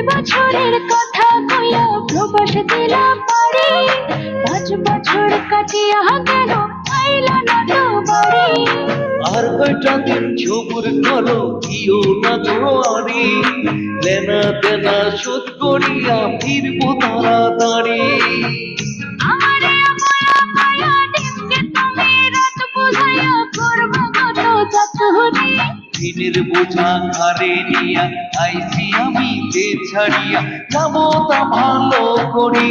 বছরের কথা কইয়া প্রবাস দিলাম বাড়ি, 5 বছর কাটিয়া গেল আইলা না তো বাড়ি। আর কয়টা দিন সবুর করো, দিও না ঘরে, লেনা দেনা শোধ করিয়া ফিরবো তাড়াতাড়ি। আমারে মায়া মায়া দিনকে তুমি রাত বুঝাইয়া করবা কত চাতুরি। দিনের বোঝা ঘাড়ে নিয়া আইছি আমি দেশ ছাড়িয়া, যাবো তা ভালো করি।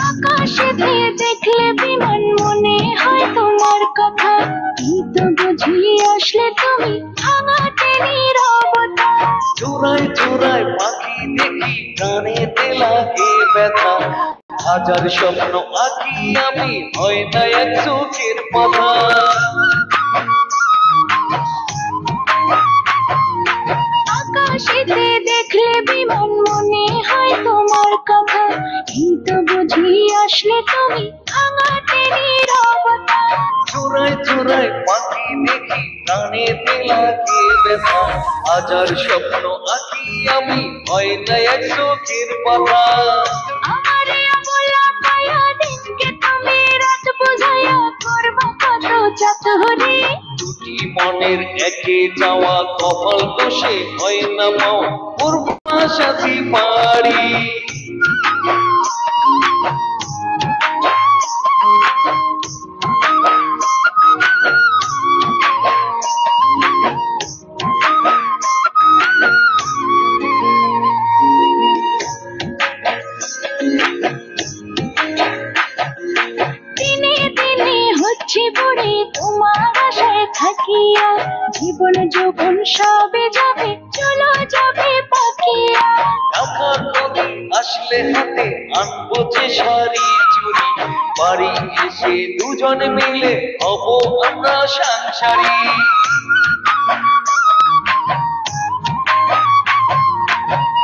আকাশে দিয়ে দেখলে বিমান মনে হয় তোমার কথা, কিন্তু বুঝি আসলে তুমি ভাঙাতে নীরবতা। চোরাই চোরাই পাখি দেখি, কানেতে লাগে ব্যথা, হাজার স্বপ্ন আঁকি আমি, হয় না এক চোখের পাতা। আকাশেতে দেখলে বিমান মনে হয় তোমার কথা, কিন্তু বুঝি আসলে তুমি ভাঙাতে নীরবতা। চোরাই চোরাই পাখি দেখি, কানেতে লাগে ব্যথা, হাজার স্বপ্ন আঁকি আমি, হয় না এক চোখের পাতা। আমারে বলা পায়া দিনকে তুমি রাত বুঝাইয়া করবা কত চাতুরি। দুটি মনের একে যাওয়া, কপাল দোষে হয় না পাও, করবো সাথী পারি। দিনে দিনে হচ্ছে বুড়ি তোমার আশায় থাকিয়া, জীবন যৌবন সবে যাবে চলো যাবে পাকিয়া। টাকা করি আসলে হাতে, আনবো যে শাড়ি চুরি, বাড়ি এসে দুজন মিলে হব আমরা সংসারী।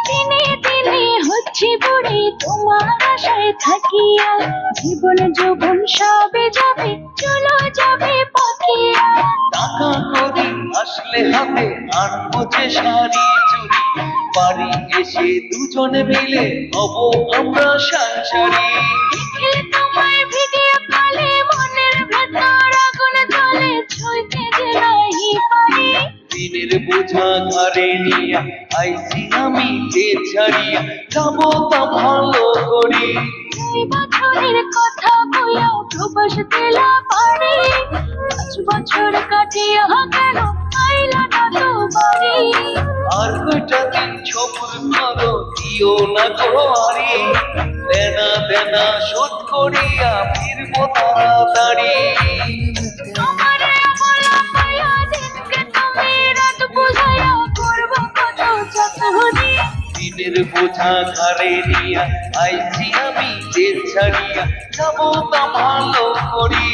দিনে দিনে হচ্ছে বুড়ি তোমার আশায় থাকিয়া, জীবন যৌবন সবে যাবে চলো যাবে পাকিয়া। টাকা করি আসলে হাতে, আনবো যে শাড়ি চুরি, বাড়ি এসে দুজন মিলে হব আমরা সংসারী। দেখলে তোমার ভিডিও কলে মনের ভেতর আগুন জ্বলে, ছুঁইতে যে নাহি পারি। দিনের বোঝা ঘাড়ে নিয়া আইছি আমি দেশ ছাড়িয়া, যাবো তা ভালো করি। 2 বছরের কথা বইয়া প্রবাস দিলা বাড়ি, 5 বছর কাটিয়া গেল আইলা না তো বাড়ি। আর কয়টা দিন সবুর করো, দিও না ঘরে, লেনা দেনা শোধ করিয়া ফিরবো তাড়াতাড়ি। আমারে বলা পায়া দিনকে তুমি রাত বুঝাইয়া করবা কত চাতুরি। দিনের বোঝা ঘাড়ে নিয়া আইছি আমি দেশ ছাড়িয়া, যাবো তা ভালো করি।